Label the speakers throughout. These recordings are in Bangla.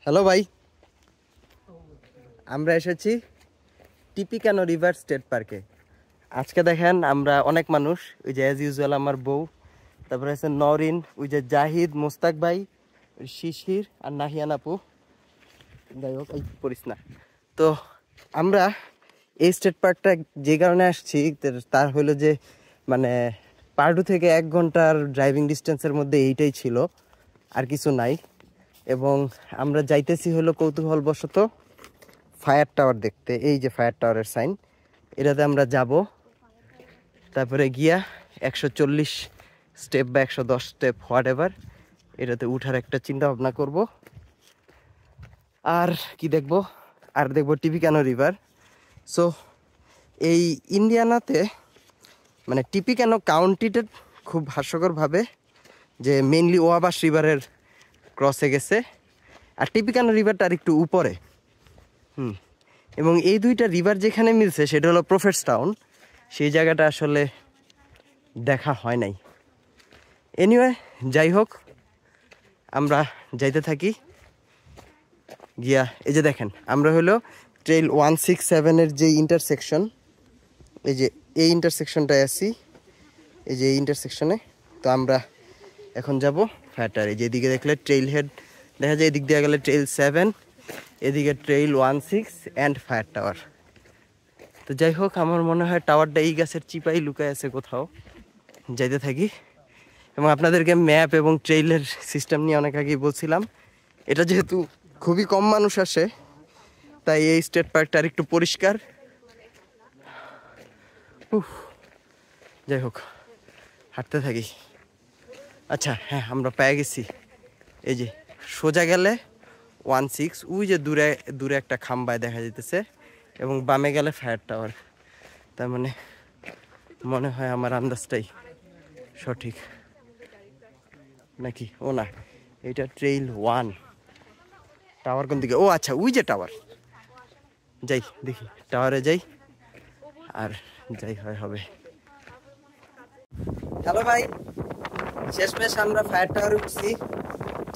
Speaker 1: হ্যালো ভাই, আমরা এসেছি টিপিকানো রিভার স্টেট পার্কে। আজকে দেখেন আমরা অনেক মানুষ, ওই যে অ্যাজ ইউজুয়াল আমার বউ, তারপরে আছে নরিন, ওই যে জাহিদ, মোস্তাক ভাই, শিশির আর নাহিয়ান আপু। যাই হোক, এই পড়িস না। তো আমরা এই স্টেট পার্কটা যে কারণে আসছি তার হলো যে মানে পার্ডু থেকে 1 ঘন্টার ড্রাইভিং ডিস্টেন্সের মধ্যে এইটাই ছিল, আর কিছু নাই। এবং আমরা যাইতেছি হলো কৌতূহলবশত ফায়ার টাওয়ার দেখতে। এই যে ফায়ার টাওয়ারের সাইন, এটাতে আমরা যাব। তারপরে গিয়া 140 স্টেপ বা 110 স্টেপ হোয়াট এভার এটাতে উঠার একটা চিন্তা ভাবনা করব। আর কি দেখব, আর দেখব টিপিকানো রিভার। সো এই ইন্ডিয়ানাতে মানে টিপিকানো কাউন্টিতে খুব হাস্যকরভাবে যে মেইনলি ওয়াবাশ রিভারের ক্রসে গেছে, আর টিপিকানো রিভারটা আর একটু উপরে। এবং এই দুইটা রিভার যেখানে মিলছে সেটা হলো প্রফেটস টাউন। সেই জায়গাটা আসলে দেখা হয় নাই। এনিওয়ে, যাই হোক, আমরা যাইতে থাকি গিয়া। এই যে দেখেন, আমরা হলো ট্রেইল 167-এর যে ইন্টারসেকশন, এই যে এই ইন্টারসেকশনটায় আছি, এই যে এই ইন্টারসেকশনে। তো আমরা এখন যাব ফায়ার টাওয়ার। এই যে এদিকে দেখলে ট্রেইল হেড দেখা যায়, এদিক দিয়ে গেলে ট্রেইল 7, এদিকে ট্রেইল 16 অ্যান্ড ফায়ার টাওয়ার। তো যাই হোক, আমার মনে হয় টাওয়ারটা এই গাছের চিপাই লুকায় আছে কোথাও। যাইতে থাকি। এবং আপনাদেরকে ম্যাপ এবং ট্রেইলের সিস্টেম নিয়ে অনেক আগেই বলছিলাম। এটা যেহেতু খুবই কম মানুষ আসে, তাই এই স্টেট পার্কটা আর একটু পরিষ্কার। যাই হোক, হাঁটতে থাকি। আচ্ছা হ্যাঁ, আমরা পেয়ে গেছি। এই যে সোজা গেলে 16, ওই যে দূরে দূরে একটা খাম্বায় দেখা যেতেছে, এবং বামে গেলে ফায়ার টাওয়ার। তার মানে মনে হয় আমার আন্দাজটাই সঠিক নাকি? ও না, এটা ট্রেইল 1। টাওয়ার কোন দিকে? ও আচ্ছা, ওই যে টাওয়ার। যাই দেখি, টাওয়ারে যাই, আর যাই হয় হবে। হ্যালো ভাই, শেষমেশ আমরা ফায়ার টাওয়ারে উঠছি।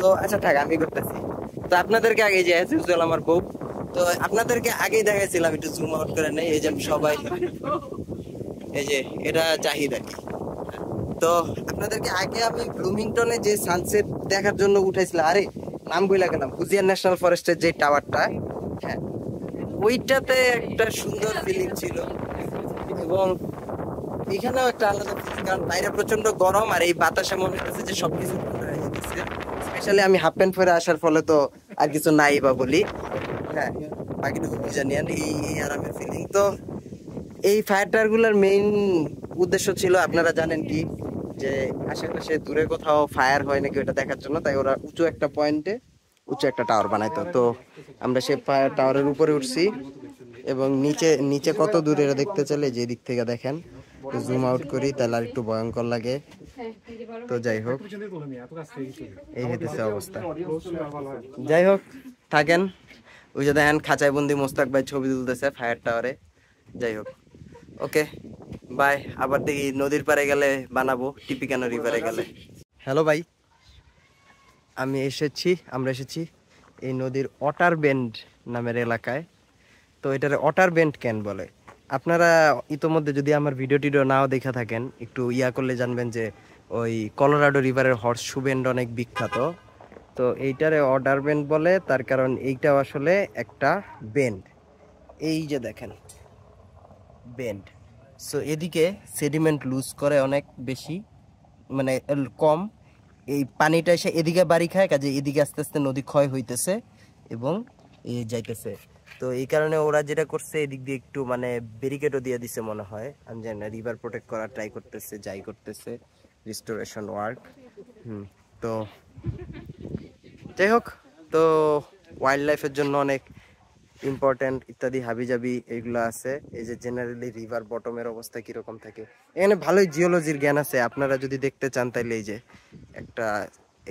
Speaker 1: তো আচ্ছা থাক, আমি করতেছি। তো আপনাদেরকে আগে যে আমার বউ, তো আপনাদেরকে আগেই দেখাইছিলাম, একটু জুম আউট করে নেই। এই যে সবাই, এই যে এটা জাহিদ আর কি। তো আপনাদেরকে আগে আমি ব্লুমিংটনে যে সানসেট দেখার জন্য উঠাইছিলাম, আরে নাম বইলা গেলাম, কুজিয়ার ন্যাশনাল ফরেস্টের যে টাওয়ারটা, হ্যাঁ ওইটাতে একটা সুন্দর ফিলিং ছিল। এবং এখানেও একটা আলাদা ফিলিং, কারণ বাইরে প্রচন্ড গরম, আর এই বাতাসে মনে হচ্ছে যে সবকিছু ঠান্ডা হয়ে যেতেছে। স্পেশালি আমি হাফ প্যান্ট পরে আসার ফলে তো আর কিছু নাই বা বলি, হ্যাঁ বাকিটুকু বুঝে নিয়েন। এই আরামের ফিলিং। তো এই ফায়ার টাওয়ার গুলার মেইন উদ্দেশ্য ছিল, আপনারা জানেন কি, যে আশেপাশে দূরে কোথাও ফায়ার হয় নাকি ওটা দেখার জন্য। তাই ওরা উঁচু একটা পয়েন্টে উঁচু একটা টাওয়ার বানাইতো। তো আমরা সেই ফায়ার টাওয়ারের উপরে উঠছি, এবং নিচে নিচে কত দূরে এটা দেখতে চলে, যে দিক থেকে দেখেন, জুম আউট করি তাহলে আর একটু ভয়ঙ্কর লাগে। তো যাই হোক, এই হইতেছে অবস্থা। যাই হোক, থাকেন। ওই যে দেখেন খাঁচায় বন্দি মোস্তাক ভাই ছবি তুলতেছে ফায়ার টাওয়ারে। যাই হোক, ওকে বাই। আবার দেখি নদীর পাড়ে গেলে বানাবো, টিপিকানো রিভারে গেলে। হ্যালো ভাই, আমরা এসেছি এই নদীর অটার বেন্ড নামের এলাকায়। তো এটার অটার বেন্ড কেন বলে, আপনারা ইতোমধ্যে যদি আমার ভিডিও টিডিও নাও দেখা থাকেন, একটু ইয়া করলে জানবেন যে ওই কলোরাডো রিভারের হর্স শু বেন্ড অনেক বিখ্যাত। তো এইটারে অটার বেন্ড বলে, তার কারণ এইটাও আসলে একটা বেন্ড। এই যে দেখেন বেন্ড। সো এদিকে সেডিমেন্ট লুজ করে অনেক বেশি, মানে কম। এই পানিটা এসে এদিকে বাড়ি খায়, কাজে এদিকে আস্তে আস্তে নদী ক্ষয় হইতেছে এবং এই যাইতেছে। তো এই কারণে ওরা যেটা করছে, এদিক দিয়ে একটু মানে ব্যারিকেডও দিয়ে দিছে মনে হয়, আমি জানি না। রিভার প্রোটেক্ট করার ট্রাই করতেছে, যাই করতেছে, রিস্টোরেশন ওয়ার্ক। তো যাই হোক, তো ওয়াইল্ড লাইফের জন্য অনেক ইম্পর্টেন্ট ইত্যাদি হাবিজাবি এইগুলো আছে। এই যে জেনারেলি রিভার বটমের অবস্থা কিরকম থাকে, এখানে ভালোই জিওলজির জ্ঞান আছে। আপনারা যদি দেখতে চান তাহলে এই যে একটা,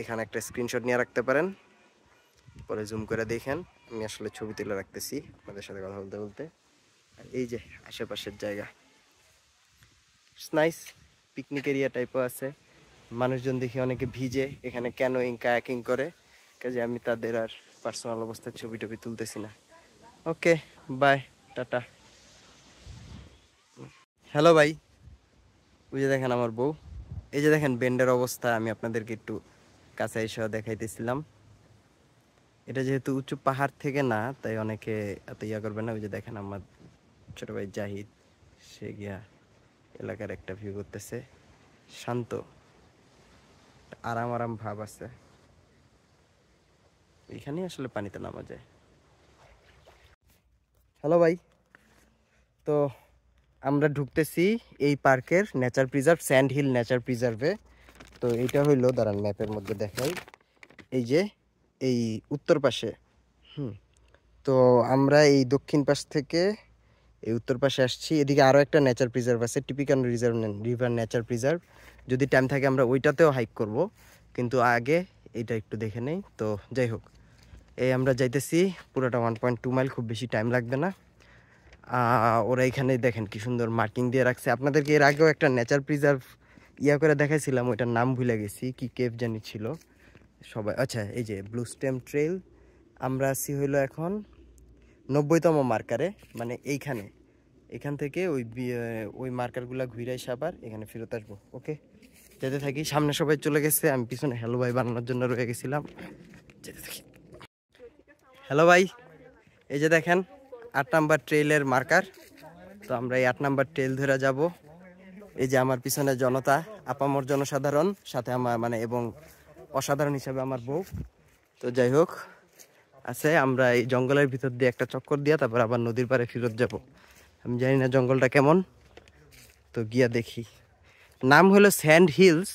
Speaker 1: এখানে একটা স্ক্রিনশট নিয়ে রাখতে পারেন, পরে জুম করে দেখেন। আমি আসলে ছবি তুলে রাখতেছি আপনাদের সাথে কথা বলতে বলতে। আর এই যে আশেপাশের জায়গা, নাইস পিকনিক এরিয়া টাইপও আছে। মানুষজন দেখি অনেকে ভিজে এখানে ক্যানোয়িং কায়াকিং করে। কাজে আমি তাদের আর পার্সোনাল অবস্থার ছবি টবি তুলতেছি না। ওকে, বাই, টাটা। হ্যালো ভাই, ওই যে দেখেন আমার বউ, এই যে দেখেন বেন্ডের অবস্থা, আমি আপনাদেরকে একটু কাছে এসে দেখাইতেছিলাম। এটা যেহেতু উঁচু পাহাড় থেকে না, তাই অনেকে এত ইয়া করবে না। ওই যে দেখেন আমার ছোট ভাই জাহিদ, সে গিয়া এলাকার একটা ভিউ করতেছে, শান্ত, আরাম আরাম ভাব আছে। এখানেই আসলে পানিতে নামা যায়। হ্যালো ভাই, তো আমরা ঢুকতেছি এই পার্কের nature preserve, sand hill nature প্রিজার্ভে। তো এইটা হইলো, দাঁড়ান ম্যাপের মধ্যে দেখাই, এই যে এই উত্তর পাশে। তো আমরা এই দক্ষিণ পাশ থেকে এই উত্তর পাশে আসছি। এদিকে আরও একটা নেচার প্রিজার্ভ আছে, টিপিক্যাল রিভার নেচার প্রিজার্ভ। যদি টাইম থাকে আমরা ওইটাতেও হাইক করব, কিন্তু আগে এইটা একটু দেখে নেই। তো যাই হোক, এই আমরা যাইতেছি পুরোটা 1.2 মাইল, খুব বেশি টাইম লাগবে না। ওরা এখানে দেখেন কি সুন্দর মার্কিং দিয়ে রাখছে। আপনাদেরকে এর আগেও একটা নেচার প্রিজার্ভ ইয়া করে দেখাইছিলাম, ওইটার নাম ভুলে গেছি, কি কেভ জানি ছিল সবাই। আচ্ছা, এই যে ব্লু স্টেম ট্রেল। আমরা আছি হইলো এখন 90তম মার্কারে, মানে এইখানে, এখান থেকে ওই মার্কারগুলো ঘুরে এসে আবার এখানে ফেরত আসবো। ওকে, যেতে থাকি। সামনে সবাই চলে গেছে, আমি পিছনে হ্যালো ভাই বানানোর জন্য রয়ে গেছিলাম। যেতে থাকি। হ্যালো ভাই, এই যে দেখেন 8 নাম্বার ট্রেইলের মার্কার। তো আমরা এই 8 নাম্বার ট্রেইল ধরে যাব। এই যে আমার পিছনে জনতা, আপামর জনসাধারণ, সাথে আমার মানে এবং অসাধারণ হিসাবে আমার বউ। তো যাই হোক আছে, আমরা এই জঙ্গলের ভিতর দিয়ে একটা চক্কর দিয়া তারপর আবার নদীর পাড়ে ফেরত যাব। আমি জানি না জঙ্গলটা কেমন, তো গিয়া দেখি। নাম হলো স্যান্ড হিলস,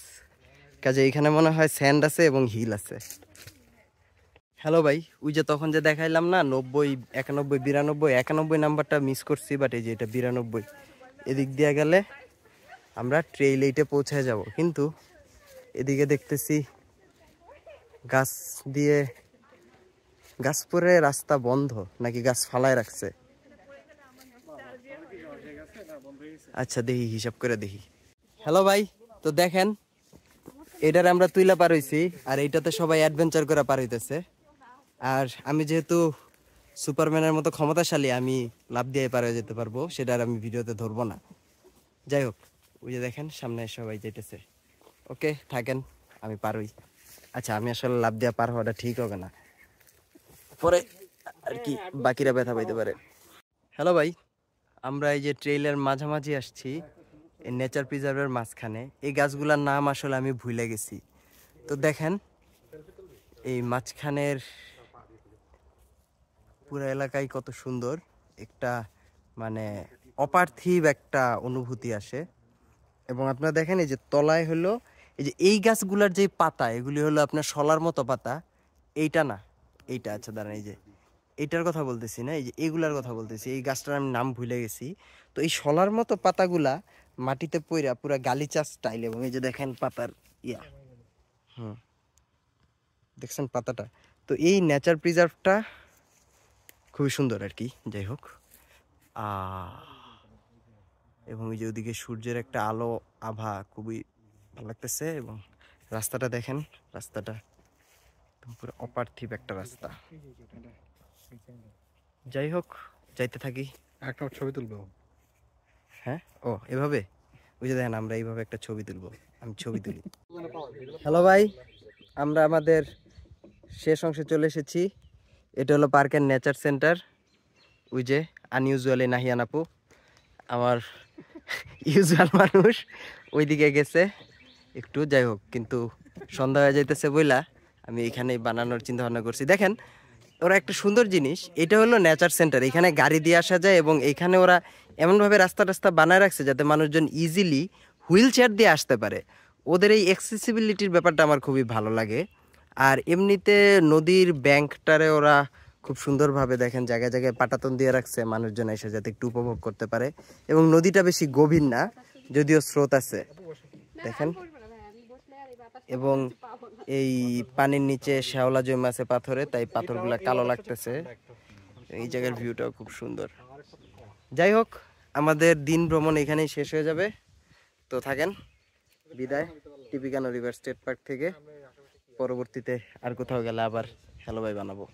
Speaker 1: কাজে এখানে মনে হয় স্যান্ড আছে এবং হিল আছে। হ্যালো ভাই, ওই যে তখন যে দেখাইলাম না 90, 91, 92, 91 নাম্বারটা মিস করছি, বাট এই যে এটা 92, এদিক দিয়ে গেলে আমরা ট্রেইল 8-এ পৌঁছে যাব। কিন্তু এদিকে দেখতেছি গাছ দিয়ে, গাছ পরে রাস্তা বন্ধ, নাকি গাছ ফালায় রাখছে। আচ্ছা দেখি, হিসাব করে দেখি। হ্যালো ভাই, তো দেখেন এটার আমরা তুইলা পার হইছি, আর এইটাতে সবাই অ্যাডভেঞ্চার করে পার হইতেছে। আর আমি যেহেতু সুপারম্যানের মতো ক্ষমতাশালী, আমি লাভ দিয়ে পার হয়ে যেতে পারবো, সেটা আর আমি ভিডিওতে ধরবো না। যাই হোক, ওই যে দেখেন সামনে সবাই যেতেছে। ওকে থাকেন, আমি পার হই। আচ্ছা, আমি আসলে লাভ দিয়ে পার হওয়াটা ঠিক হবে না, পরে আর কি বাকিরা ব্যথা পাইতে পারে। হ্যালো ভাই, আমরা এই যে ট্রেইলের মাঝামাঝি আসছি, এই নেচার প্রিজার্ভের মাঝখানে। এই গাছগুলোর নাম আসলে আমি ভুলে গেছি। তো দেখেন এই মাঝখানের পুরো এলাকায় কত সুন্দর একটা, মানে অপার্থিব একটা অনুভূতি আসে। এবং আপনারা দেখেন এই যে তলায় হলো এই যে এই গাছগুলার যে পাতা, এগুলি হলো আপনার শলার মতো পাতা। এইটা না, এইটা, আচ্ছা দাঁড়ান, এই যে এইটার কথা বলতেছি না, এই যে এগুলার কথা বলতেছি। এই গাছটার আমি নাম ভুলে গেছি। তো এই শলার মতো পাতাগুলা মাটিতে পইরা পুরা গালিচা স্টাইল। এবং এই যে দেখেন পাতার ইয়া, দেখছেন পাতাটা। তো এই নেচার প্রিজার্ভটা খুবই সুন্দর আর কি। যাই হোক, এবং এই যে ওদিকে সূর্যের একটা আলো আভা খুবই ভালো লাগতেছে। এবং রাস্তাটা দেখেন, রাস্তাটা পুরো অপার্থিব একটা রাস্তা। যাই হোক, যাইতে থাকি।
Speaker 2: একটা ছবি তুলবো।
Speaker 1: হ্যাঁ, ও এভাবে, ওই যে দেখেন আমরা এইভাবে একটা ছবি তুলবো, আমি ছবি তুলি। হ্যালো ভাই, আমরা আমাদের শেষ অংশে চলে এসেছি। এটা হলো পার্কের নেচার সেন্টার। ওই যে আনইউজুয়ালি নাহিয়ান আপু, আমার ইউজুয়াল মানুষ, ওইদিকে গেছে একটু। যাই হোক, কিন্তু সন্ধ্যা হয়ে যাইতেছে বইলা আমি এখানেই বানানোর চিন্তা ভাবনা করছি। দেখেন ওরা একটা সুন্দর জিনিস, এটা হলো নেচার সেন্টার, এখানে গাড়ি দিয়ে আসা যায়। এবং এখানে ওরা এমনভাবে রাস্তা রাস্তা বানায় রাখছে যাতে মানুষজন ইজিলি হুইল চেয়ার দিয়ে আসতে পারে। ওদের এই অ্যাক্সেসিবিলিটির ব্যাপারটা আমার খুবই ভালো লাগে। আর এমনিতে নদীর ব্যাংকটারে ওরা খুব সুন্দরভাবে দেখেন জায়গায় জায়গায় পাটাতন দিয়ে রাখছে, মানুষজন এসে যাতে একটু উপভোগ করতে পারে। এবং নদীটা বেশি গভীর না, যদিও স্রোত আছে দেখেন। এবং এই পানির নিচে শ্যাওলা জমে আছে পাথরে, তাই পাথরগুলা কালো লাগতেছে। এই জায়গার ভিউটাও খুব সুন্দর। যাই হোক, আমাদের দিন ভ্রমণ এখানেই শেষ হয়ে যাবে। তো থাকেন, বিদায় টিপিকানো রিভার স্টেট পার্ক থেকে। পরবর্তীতে আর কোথাও গেলে আবার হ্যালো ভাই বানাবো।